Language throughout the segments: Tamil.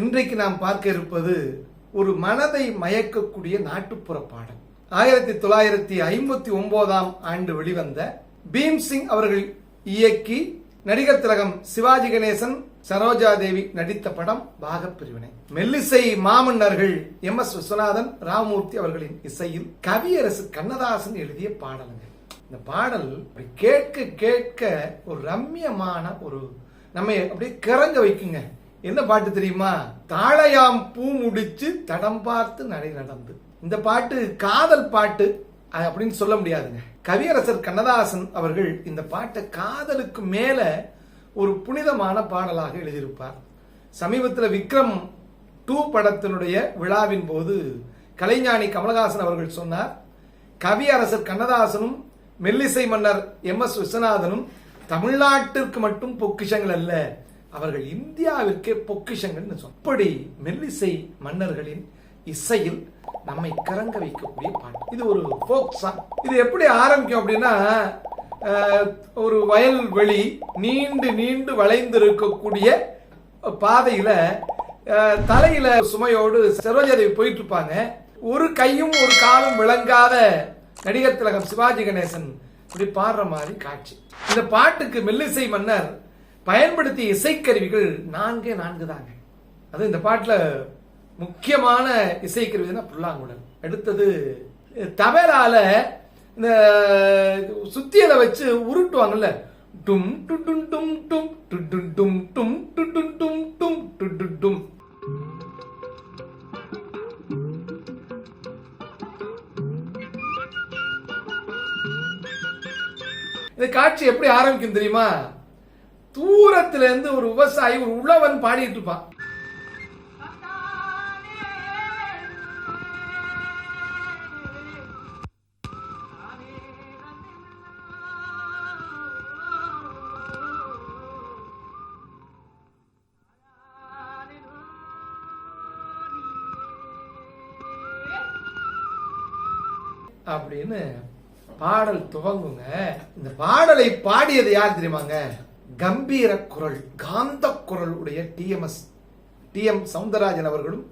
இன்றைக்கு நாம் பார்க்க இருப்பது ஒரு மனதை மயக்கக்கூடிய நாட்டுப்புற பாடல். 1959 ஆண்டு வெளிவந்த பீம்சிங் அவர்கள் இயக்கி நடிகர் திலகம் சிவாஜி கணேசன் சரோஜா தேவி நடித்த படம் பாகப்பிரிவினை. மெல்லிசை மாமன்னர்கள் எம்.எஸ். விஸ்வநாதன், ராமமூர்த்தி அவர்களின் இசையில் கவியரசு கண்ணதாசன் எழுதிய பாடலுங்க. இந்த பாடல் கேட்க கேட்க ஒரு ரம்யமான ஒரு நம்மை அப்படியே கிறங்க வைக்குங்க. என்ன பாட்டு தெரியுமா? தாழையாம் பூ முடிச்சு தடம் பார்த்து நடை நடந்து. இந்த பாட்டு காதல் பாட்டு அப்படின்னு சொல்ல முடியாதுங்க. கவியரசர் கண்ணதாசன் அவர்கள் இந்த பாட்டை காதலுக்கு மேல ஒரு புனிதமான பாடலாக எழுதியிருப்பார். சமீபத்தில் விக்ரம் 2 படத்தினுடைய விழாவின் போது கலைஞானி கமலஹாசன் அவர்கள் சொன்னார், கவியரசர் கண்ணதாசனும் மெல்லிசை மன்னர் எம்.எஸ். விஸ்வநாதனும் தமிழ்நாட்டிற்கு மட்டும் பொக்கிஷங்கள் அல்ல, அவர்கள் இந்தியாவிற்கே பொக்கிஷங்கள். அப்படி மெல்லிசை மன்னர்களின் இசையில் நம்மை கறங்க வைக்கக்கூடிய பாட்டு. இது ஒரு ஃபோக் சாங். இது எப்படி ஆரம்பிக்கும் அப்படின்னா, ஒரு வயல்வெளி நீண்டு நீண்டு வளைந்து இருக்கக்கூடிய பாதையில தலையில சுமையோடு சரோஜாதேவி போயிட்டு இருப்பாங்க. ஒரு கையும் ஒரு காலும் விளங்காத நடிகர் திலகம் சிவாஜி கணேசன் இப்படி பாடுற மாதிரி காட்சி. இந்த பாட்டுக்கு மெல்லிசை மன்னர் பயன்படுத்திய இசைக்கருவிகள் 4 தாங்க. அது இந்த பாட்டுல முக்கியமான இசைக்கருவினா புல்லாங்குழல். அடுத்தது தபேலால இந்த சுத்தியலை வச்சு உருட்டுவாங்கல்ல, டும் டும் டும் டும் டும் டும் டும் டும் டும் டும் டும் டும் டும். இந்த காட்சி எப்படி ஆரம்பிக்கும் தெரியுமா? தூரத்துல இருந்து ஒரு விவசாயி, ஒரு உழவன் பாடிட்டு இருப்பான். அப்படின்னு பாடல் துவங்குங்க. இந்த பாடலை பாடியது யார் தெரியுமாங்க? கம்பீர குரல், காந்த குரல் உடைய டி.எம். சௌந்தரராஜன் அவர்களும்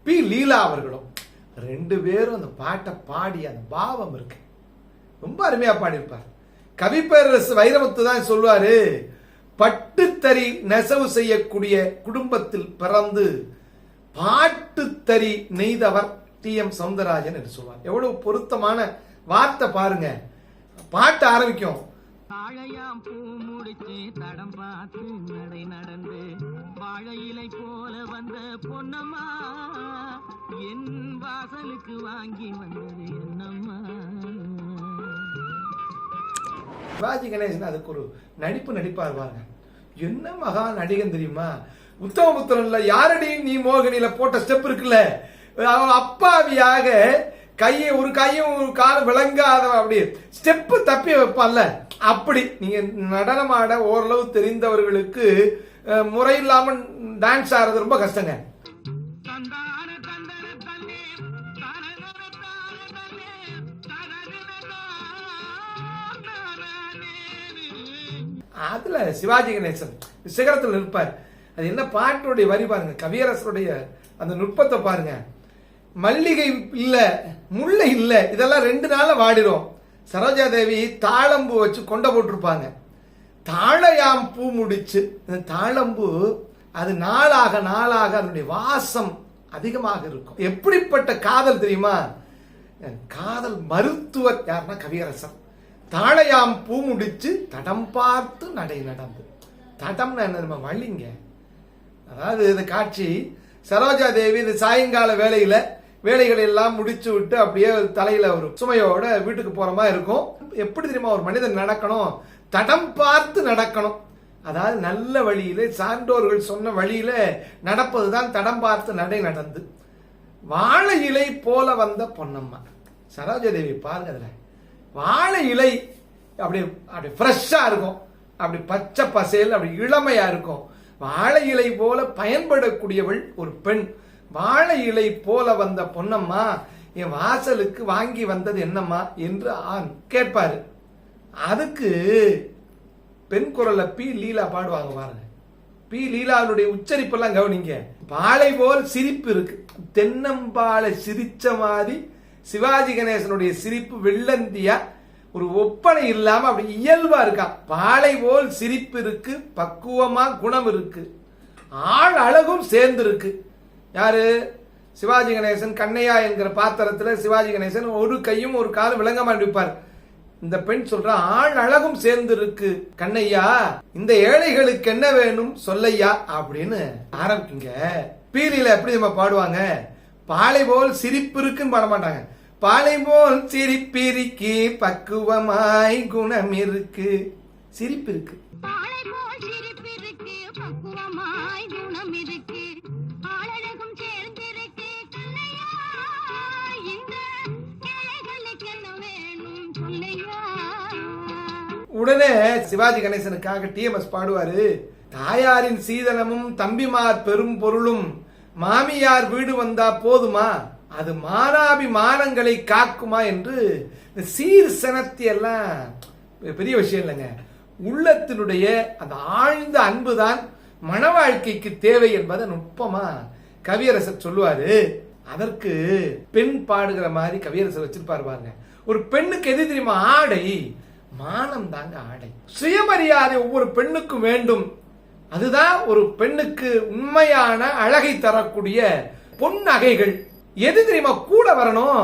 பி. லீலா அவர்களும் 2 பேரும் அந்த பாட்டை பாடி அந்த பாவம் இருக்கு. ரொம்ப அருமையா பாடியிருப்பார். கவிப்பேரரசு வைரமுத்து தான் சொல்லுவாரு, பட்டுத்தறி நெசவு செய்யக்கூடிய குடும்பத்தில் பிறந்து பாட்டுத்தறி நெய்தவர் டி.எம். சௌந்தரராஜன் என்று சொல்வார். எவ்வளவு பொருத்தமான வார்த்தை பாருங்க. பாட்டு ஆரம்பிக்கும், தாழையாம் பூ முடிச்சு தடம் பார்த்து நடை நடந்து வாழையிலை போல வந்த பொன்னம்மா என் வாசலுக்கு வாங்கி வந்தது என்னம்மா. சிவாஜி கணேசன் அதுக்கு ஒரு நடிப்பார் பாருங்க. என்ன மகா நடிகன் தெரியுமா? உத்தமபுத்திரன்ல யாரடி நீ மோகினியில போட்ட ஸ்டெப் இருக்குல்ல, அப்பாவியாக ஒரு கையும் ஒரு காலம் விளங்காத அப்படி ஸ்டெப் தப்பி வைப்பான்ல, அப்படி நீங்க நடனம் ஆட ஓரளவு தெரிந்தவர்களுக்கு முறை இல்லாம டான்ஸ் ஆடுறது ரொம்ப கஷ்டங்க. அதுல சிவாஜி கணேசன் சிகரத்தில் நிற்பார். அது என்ன பாட்டுடைய வரி பாருங்க, கவியரசருடைய அந்த நுட்பத்தை பாருங்க. மல்லிகை இல்ல, முல்லை இல்ல, இதெல்லாம் 2 நாள்ல வாடிடும். சரோஜா தேவி தாழம்பூ வச்சு கொண்ட போட்டிருப்பாங்க. தாழையாம் பூ முடிச்சு, தாழம்பூ அது நாளாக அதனுடைய வாசம் அதிகமாக இருக்கும். எப்படிப்பட்ட காதல் தெரியுமா? காதல் மருத்துவர் யாருன்னா கவியரசர். தாழையாம் பூ முடிச்சு தடம் பார்த்து நடை நடந்து. தடம்னா என்ன நம்ம வள்ளிங்க. அதாவது இந்த காட்சி சரோஜா தேவி இந்த சாயங்கால வேலைகளை எல்லாம் முடிச்சு விட்டு அப்படியே தலையில ஒரு சுமையோட வீட்டுக்கு போற மாதிரி இருக்கும். எப்படி தெரியுமா ஒரு மனிதன் நடக்கணும்? தடம் பார்த்து நடக்கணும். அதாவது நல்ல வழியில, சான்றோர்கள் சொன்ன வழியில நடப்பதுதான் தடம் பார்த்து நடை நடந்து. வாழை இலை போல வந்த பொன்னம்மா. சரோஜா தேவி பாருங்க, அதுல வாழை இலை அப்படி ஃப்ரெஷ்ஷா இருக்கும், அப்படி பச்சை பசேல், அப்படி இளமையா இருக்கும். வாழை இலை போல பயன்படக்கூடியவள் ஒரு பெண். வாழை இலை போல வந்த பொன்னம்மா என் வாசலுக்கு வாங்கி வந்தது என்னம்மா என்று ஆண் கேட்பாரு. அதுக்கு பெண் குரல்ல பி. லீலா பாடுவாங்க பாருங்க. பி லீலாவுடைய உச்சரிப்பெல்லாம் கவனிங்க. பாலை போல் சிரிப்பு இருக்கு. தென்னம்பாலை சிரிச்ச மாதிரி சிவாஜி கணேசனுடைய சிரிப்பு வெள்ளந்தியா ஒரு ஒப்பனை இல்லாம அப்படி இயல்பா இருக்கா. பாலை போல் சிரிப்பு இருக்கு, பக்குவமா குணம் இருக்கு, ஆள் அழகும் சேர்ந்து இருக்கு. யாரு? சிவாஜி கணேசன் கண்ணையா என்கிற பாத்திரத்துல சிவாஜி கணேசன் ஒரு கையும் ஒரு காலும் விளங்க மாட்டிருப்பார். இந்த பெண் சொல்ற ஆள் அழகும் சேர்ந்து இருக்கு கண்ணையா, இந்த ஏழைகளுக்கு என்ன வேணும் சொல்லையா அப்படின்னு ஆரம்பிக்குங்க. பீலியில எப்படி நம்ம பாடுவாங்க? பாலை போல் சிரிப்பு இருக்குன்னு பாட மாட்டாங்க. பாலை போல் சிரிப்பிருக்கு, பக்குவமாய் குணம் இருக்கு, சிரிப்பு இருக்கு. உடனே சிவாஜி கணேசனுக்காக டிஎம்எஸ் பாடுவாரு. தாயாரின் சீதனமும் தம்பிமார் பெரும் பொருளும் மாமியார் வீடு வந்தா போதுமா, அது மானாபிமானங்களை காக்குமா என்று சீர் சனத்தி எல்லாம் பெரிய விஷயம் இல்லைங்க. உள்ளத்தினுடைய அந்த ஆழ்ந்த அன்புதான் மன வாழ்க்கைக்கு தேவை என்பதை நுட்பமா கவியரசர் சொல்லுவாரு. அதற்கு பெண் பாடுகிற மாதிரி கவியரசர் வச்சிருப்பாரு பாருங்க. ஒரு பெண்ணுக்கு எது தெரியுமா? ஆடை, மானம் தாங்க ஆடை. சுயமரியாதை ஒவ்வொரு பெண்ணுக்கும் வேண்டும். அதுதான் ஒரு பெண்ணுக்கு உண்மையான அழகை தரக்கூடிய பொன் நகைகள். எது தெரியுமா கூட வரணும்?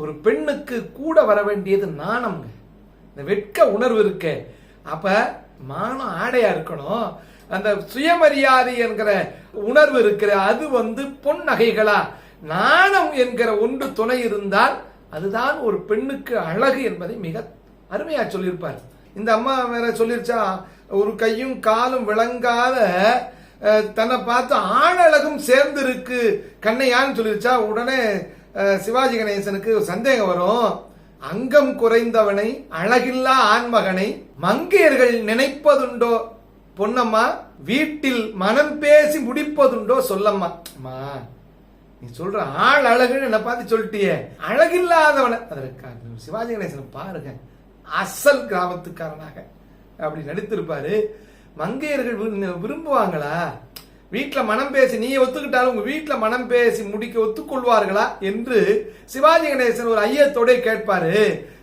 ஒரு பெண்ணுக்கு கூட வர வேண்டியது நாணம், இந்த வெட்க உணர்வு இருக்கு. அப்ப மானம் ஆடையா இருக்கணும். அந்த சுயமரியாதை என்கிற உணர்வு இருக்கிற அது பொன் நகைகளா, நாணம் என்கிற ஒன்று துணை இருந்தால் அதுதான் ஒரு பெண்ணுக்கு அழகு என்பதை மிக அருமையா சொல்லியிருப்பார். இந்த அம்மா வேற சொல்லிருச்சா, ஒரு கையும் காலும் விளங்காத தன்னை பார்த்து ஆழழகும் சேர்ந்து இருக்கு கண்ணையான்னு சொல்லிருச்சா. உடனே சிவாஜி கணேசனுக்கு சந்தேகம் வரும். அங்கம் குறைந்தவனை, அழகில்லா ஆண்மகனை மங்கையர்கள் நினைப்பதுண்டோ பொன்னம்மா, வீட்டில் மனம் பேசி முடிப்பதுண்டோ சொல்லம்மா. நீ சொல்ற ஆள் அழகுன்னு என்ன பார்த்து சொல்லிட்டியே, அழகில்லாதவன. அதற்காக சிவாஜி கணேசன் பாருங்க, அசல் கிராமத்துக்காரனாக அப்படி நடித்திருப்பாரு. மங்கையர்கள் விரும்புவாங்களா? வீட்டுல மனம் பேசி, நீ ஒத்துக்கிட்டாலும் உங்க வீட்டுல மனம் பேசி முடிக்க ஒத்துக்கொள்வார்களா என்று சிவாஜி கணேசன் ஒரு ஐயத்தோட கேட்பாரு.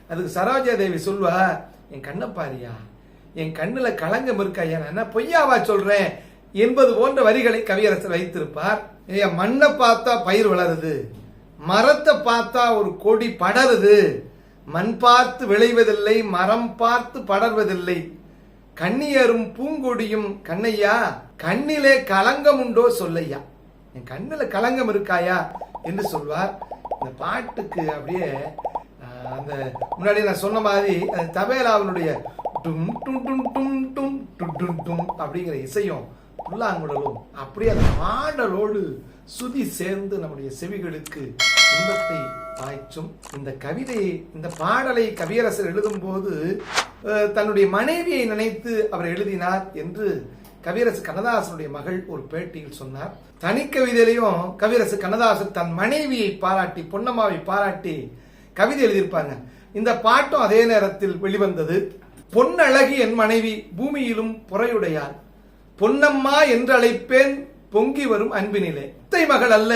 அதுக்கு சரோஜா தேவி சொல்வா, என் கண்ணை பாரியா, என் கண்ணுல களங்கம் இருக்காயா, நான் என்ன பொய்யாவா சொல்றேன் என்பது போன்ற வரிகளை கவியரசர் வைத்திருப்பார். மண்ணை பார்த்தா பயிர் வளருது, மரத்தை பார்த்தா ஒரு கொடி படருது, மண் பார்த்து விளைவதில்லை, மரம் பார்த்து படர்வதில்லை, கண்ணியரும் பூங்கொடியும் கண்ணையா, கண்ணிலே களங்கம் உண்டோ சொல்லையா, என் கண்ணுல களங்கம் இருக்காயா என்று சொல்வார். இந்த பாட்டுக்கு அப்படியே அந்த முன்னாடி நான் சொன்ன மாதிரி தபேலாவினுடைய டும் டும் டும் டும் டும் டும் டும் அப்படிங்கிற இசையும் புல்லாங்குழலும் அப்படியே அந்த பாடலோடு சுதி சேர்ந்து நம்முடைய செவிகளுக்கு இன்பத்தை பாய்ச்சும். இந்த கவிதையை, இந்த பாடலை கவியரசர் எழுதும் போது தன்னுடைய மனைவியை நினைத்து அவர் எழுதினார் என்று கவியரசு கண்ணதாசனுடைய மகள் ஒரு பேட்டியில் சொன்னார். தனி கவிதையிலையும் கவியரசு கண்ணதாசன் தன் மனைவியை பாராட்டி, பொன்னம்மாவை பாராட்டி கவிதை எழுதியிருப்பாங்க. இந்த பாட்டும் அதே நேரத்தில் வெளிவந்தது. பொன்னழகி என் மனைவி, பூமியிலும் பொறையுடையார், பொன்னம்மா என்று அழைப்பேன் பொங்கி வரும் அன்பினிலே, அத்தை மகள் அல்ல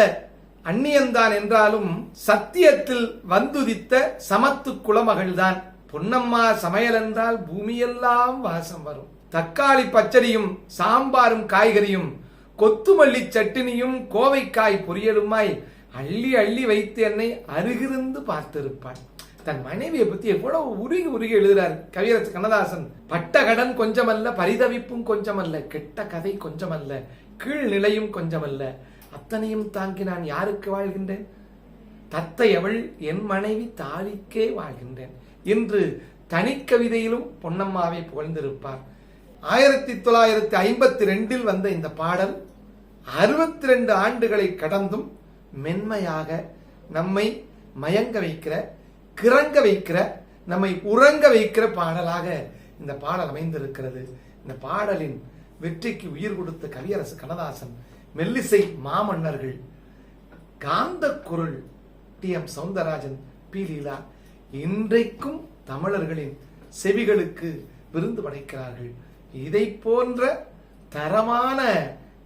அந்நியந்தான் என்றாலும் சத்தியத்தில் வந்துதித்த சமத்து குலமகள்தான், பொன்னம்மா சமையல் என்றால் பூமியெல்லாம் வாசம் வரும், தக்காளி பச்சடியும் சாம்பாரும் காய்கறியும் கொத்துமல்லி சட்டினியும் கோவைக்காய் பொரியலுமாய் அள்ளி அள்ளி வைத்து என்னை அருகிருந்து பார்த்திருப்பாள். தன் மனைவியை பத்தி எவ்வளவு உருகி உருகி எழுதுறார் கவியரசு கண்ணதாசன். பட்ட கடன் கொஞ்சமல்ல, பரிதவிப்பும் கொஞ்சமல்ல, கெட்ட கதை கொஞ்சமல்ல, கீழ் நிலையும் கொஞ்சமல்ல, அத்தனையும் தாங்கி நான் யாருக்கு வாழ்கின்றேன், தத்தை அவள் என் மனைவி தாலிக்கே வாழ்கின்றேன் என்று தனிக்கவிதையிலும் பொன்னம்மாவை புகழ்ந்திருப்பார். 1952 வந்த இந்த பாடல் 62 ஆண்டுகளை கடந்தும் மென்மையாக நம்மை மயங்க வைக்கிற, கிறங்க வைக்கிற, நம்மை உறங்க வைக்கிற பாடலாக இந்த பாடல் அமைந்திருக்கிறது. இந்த பாடலின் வெற்றிக்கு உயிர் கொடுத்த கவியரசு கண்ணதாசன், மெல்லிசை மாமன்னர்கள், காந்த குரல் டி.எம். சௌந்தரராஜன், பி. லீலா இன்றைக்கும் தமிழர்களின் செவிகளுக்கு விருந்து படைக்கிறார்கள். இதை போன்ற தரமான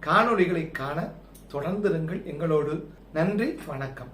காணொளிகளை காண தொடர்ந்திருங்கள் எங்களோடு. நன்றி, வணக்கம்.